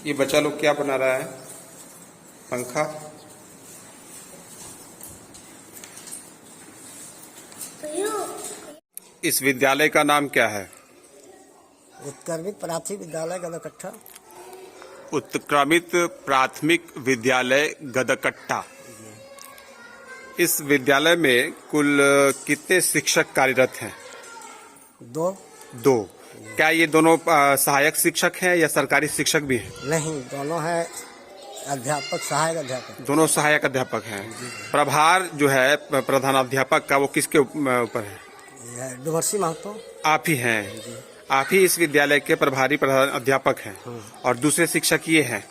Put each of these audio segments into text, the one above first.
ये बच्चा लोग क्या बना रहा है? पंखा। इस विद्यालय का नाम क्या है? उत्क्रमित प्राथमिक विद्यालय गदकट्ठा। उत्क्रमित प्राथमिक विद्यालय गदकट्ठा। इस विद्यालय में कुल कितने शिक्षक कार्यरत हैं? दो। क्या ये दोनों सहायक शिक्षक हैं या सरकारी शिक्षक भी हैं? नहीं, दोनों हैं अध्यापक, सहायक अध्यापक। दोनों सहायक अध्यापक हैं। प्रभार जो है प्रधानाध्यापक का वो किसके ऊपर है? डुमरसी महतो। आप ही हैं। आप ही इस विद्यालय के प्रभारी प्रधान अध्यापक हैं और दूसरे शिक्षक ये हैं।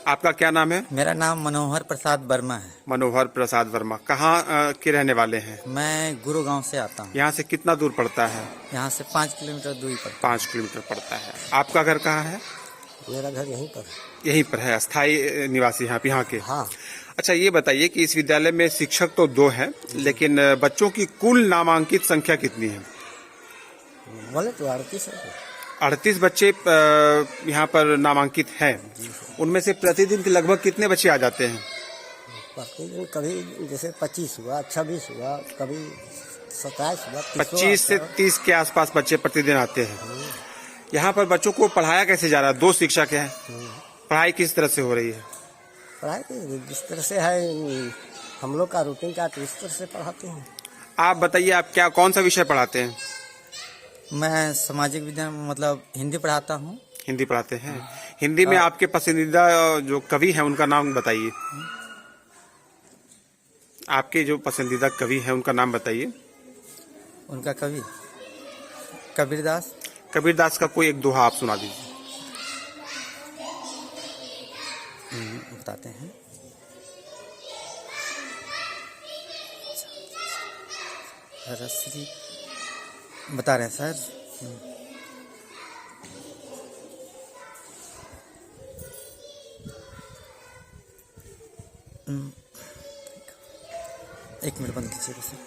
आपका क्या नाम है? मेरा नाम मनोहर प्रसाद वर्मा है। मनोहर प्रसाद वर्मा। कहाँ के रहने वाले हैं? मैं गुरुगांव से आता हूँ। यहाँ से कितना दूर पड़ता है? यहाँ से 5 किलोमीटर दूरी पर। 5 किलोमीटर पड़ता है। आपका घर कहाँ है? मेरा घर यहीं पर है। यहीं पर है। अस्थायी निवासी हैं आप यहाँ के? हाँ। अच्छा, ये बताइए कि इस विद्यालय में शिक्षक तो 2 हैं, लेकिन बच्चों की कुल नामांकित संख्या कितनी है? बोले तो 38 है। 38 बच्चे यहाँ पर नामांकित हैं। उनमें से प्रतिदिन के लगभग कितने बच्चे आ जाते हैं? प्रतिदिन कभी जैसे 25 हुआ, 26 हुआ, कभी 27 हुआ, 25 से 30 के आसपास बच्चे प्रतिदिन आते हैं। यहाँ पर बच्चों को पढ़ाया कैसे जा रहा है? 2 शिक्षक हैं। पढ़ाई किस तरह से हो रही है? पढ़ाई जिस तरह से है हम लोग का रूटीन का, तो इस तरह से पढ़ाते हैं। आप बताइए, आप कौन सा विषय पढ़ाते हैं? मैं सामाजिक विज्ञान मतलब हिंदी पढ़ाता हूँ। हिंदी पढ़ाते हैं। हिंदी में आपके पसंदीदा जो कवि हैं उनका नाम बताइए। आपके जो पसंदीदा कवि हैं उनका नाम बताइए। उनका कवि कबीरदास। कबीरदास का कोई एक दोहा आप सुना दीजिए। बताते हैं। रश्मि बता रहे हैं सर। एक मिनट बंद कीजिएगा सर।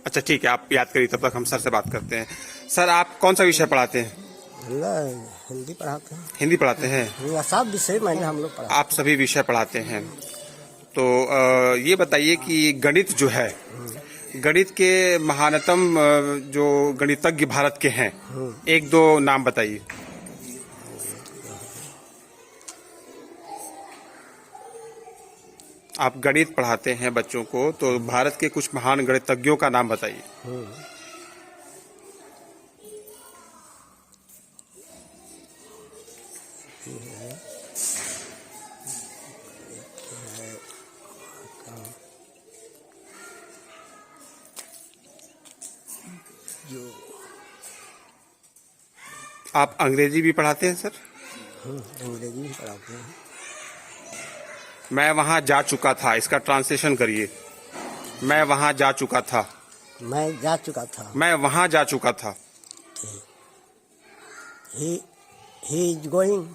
अच्छा ठीक है, आप याद करिए, तब तक हम सर से बात करते हैं। सर, आप कौन सा विषय पढ़ाते हैं? हिंदी पढ़ाते हैं। हिंदी पढ़ाते हैं। सब विषय मैंने हम लोग पढ़ा। आप सभी विषय पढ़ाते हैं। तो ये बताइए कि गणित जो है, गणित के महानतम जो गणितज्ञ भारत के हैं, 1-2 नाम बताइए। आप गणित पढ़ाते हैं बच्चों को, तो भारत के कुछ महान गणितज्ञों का नाम बताइए। आप अंग्रेजी भी पढ़ाते हैं सर? अंग्रेजी भी पढ़ाते हैं। मैं वहां जा चुका था, इसका ट्रांसलेशन करिए। मैं वहां जा चुका था। मैं जा चुका था। मैं वहां जा चुका था। He is going.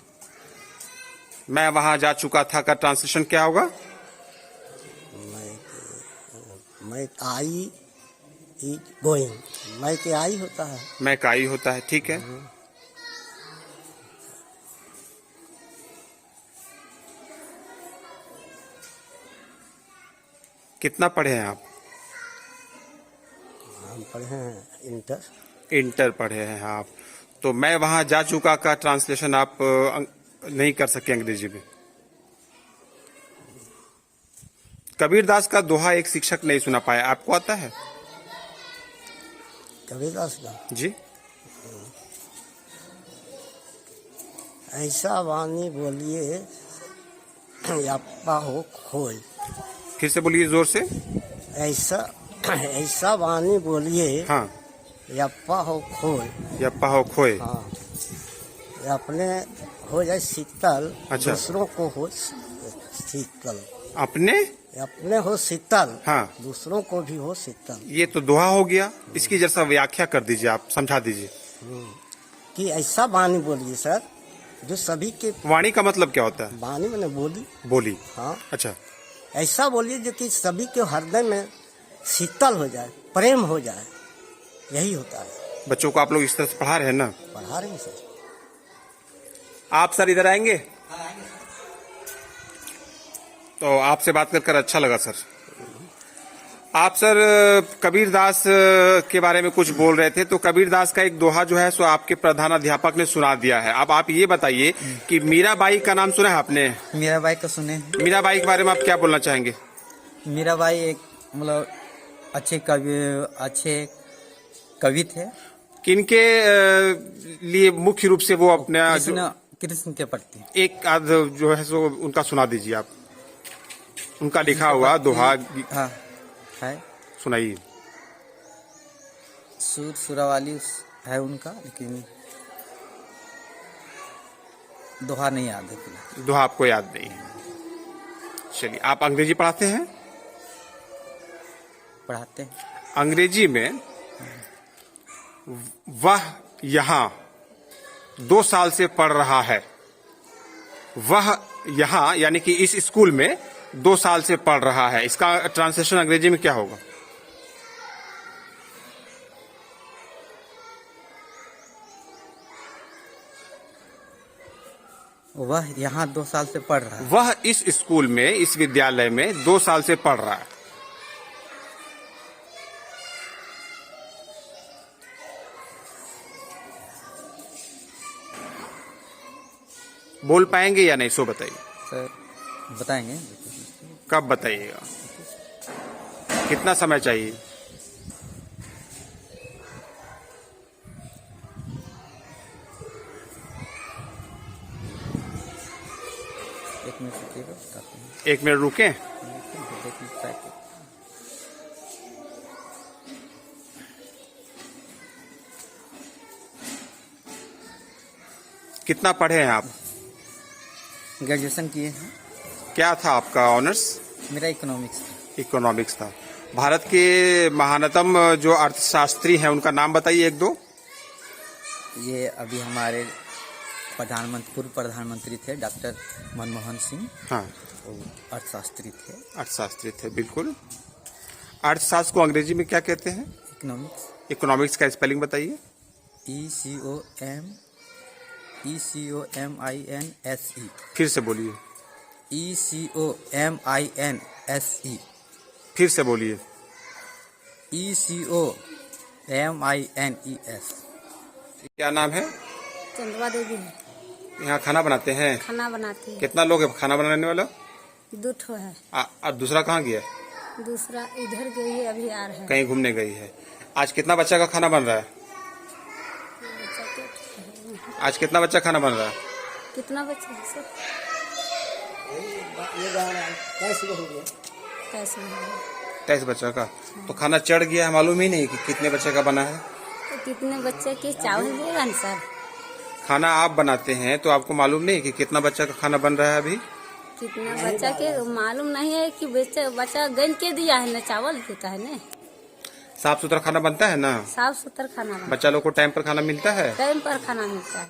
मैं वहां जा चुका था का ट्रांसलेशन क्या होगा? मैं आई इज गोइंग। मैं के आई होता है। मैं काई होता है। ठीक है। कितना पढ़े हैं आप? हम पढ़े हैं इंटर। इंटर पढ़े हैं आप। तो मैं वहां जा चुका का ट्रांसलेशन आप नहीं कर सके अंग्रेजी में? कबीरदास का दोहा एक शिक्षक नहीं सुना पाया, आपको आता है? कबीरदास का जी। ऐसा वाणी बोलिए यापा हो खोल। फिर से बोलिए जोर से। ऐसा वाणी बोलिए। हाँ। यप्पा हो खोल। यप्पा हो खोए। हाँ। अपने हो जाए शीतल। अच्छा। दूसरों को हो शीतल। अपने हो शीतल। हाँ। दूसरों को भी हो शीतल। ये तो दोहा हो गया। इसकी जैसा व्याख्या कर दीजिए, आप समझा दीजिए। कि ऐसा वाणी बोलिए सर जो सभी के। वाणी का मतलब क्या होता है? वाणी मैंने बोली। बोली। हाँ। अच्छा। ऐसा बोलिए जो कि सभी के हृदय में शीतल हो जाए, प्रेम हो जाए, यही होता है। बच्चों को आप लोग इस तरह से पढ़ा रहे हैं ना? पढ़ा रहे हैं सर। आप सर इधर आएंगे? तो आपसे बात कर अच्छा लगा सर। आप सर कबीरदास के बारे में कुछ बोल रहे थे, तो कबीरदास का एक दोहा जो है सो आपके प्रधान अध्यापक ने सुना दिया है। अब आप ये बताइए कि मीराबाई का नाम सुना है आपने? मीराबाई को सुने। मीराबाई के बारे में आप क्या बोलना चाहेंगे? मीराबाई एक मतलब अच्छे कवि थे। किनके लिए मुख्य रूप से वो अपने कृष्ण के प्रति एक आध जो है सो उनका सुना दीजिए आप, उनका लिखा हुआ दोहा। हाँ है, सुनाइए। सुरावाली है उनका, लेकिन दोहा नहीं याद है फिलहाल। दोहा आपको याद नहीं है? चलिए, आप अंग्रेजी पढ़ाते हैं? पढ़ाते हैं। अंग्रेजी में वह यहाँ 2 साल से पढ़ रहा है, वह यहाँ यानी कि इस स्कूल में 2 साल से पढ़ रहा है, इसका ट्रांसलेशन अंग्रेजी में क्या होगा? वह यहाँ 2 साल से पढ़ रहा है। वह इस स्कूल में, इस विद्यालय में 2 साल से पढ़ रहा है। बोल पाएंगे या नहीं, सो बताइए। सर बताएंगे। कब बताइएगा? कितना समय चाहिए? एक मिनट रुकिएगा, बताते हैं। 1 मिनट रुकें। कितना पढ़े हैं आप? ग्रेजुएशन किए हैं। क्या था आपका ऑनर्स? मेरा इकोनॉमिक्स था। इकोनॉमिक्स था। भारत के महानतम जो अर्थशास्त्री हैं उनका नाम बताइए 1-2। ये अभी हमारे पूर्व प्रधानमंत्री थे डॉक्टर मनमोहन सिंह। हाँ, वो अर्थशास्त्री थे। अर्थशास्त्री थे, बिल्कुल। अर्थशास्त्र को अंग्रेजी में क्या कहते हैं? इकोनॉमिक्स। इकोनॉमिक्स का स्पेलिंग बताइए। ECOMINSE। फिर से बोलिए। ECOMINSE। फिर से बोलिए। ECOMINES। क्या नाम है? चंद्रमा देवी है। यहाँ खाना बनाते हैं? खाना बनाती है। कितना लोग है खाना बनाने वाला? 2 ठो है। और दूसरा कहाँ गया? दूसरा इधर गई है, अभी आ रहा है। कहीं घूमने गई है। आज कितना बच्चा का खाना बन रहा है? आज कितना बच्चा खाना बन रहा है? कितना बच्चा है सर? कैसे हो गया? कैसे है? 23 बच्चा का। तो खाना चढ़ गया है, मालूम ही नहीं कि कितने बच्चे का बना है। तो कितने बच्चे के चावल देगा ना सर? खाना आप बनाते हैं तो आपको मालूम नहीं कि कितना बच्चा का खाना बन रहा है अभी? कितना बच्चा के मालूम नहीं है कि बच्चा गन के दिया है ना, चावल देता है ना। साफ सुथरा खाना बनता है ना? साफ सुथरा खाना बच्चा लोग को टाइम पर खाना मिलता है? टाइम पर खाना मिलता है।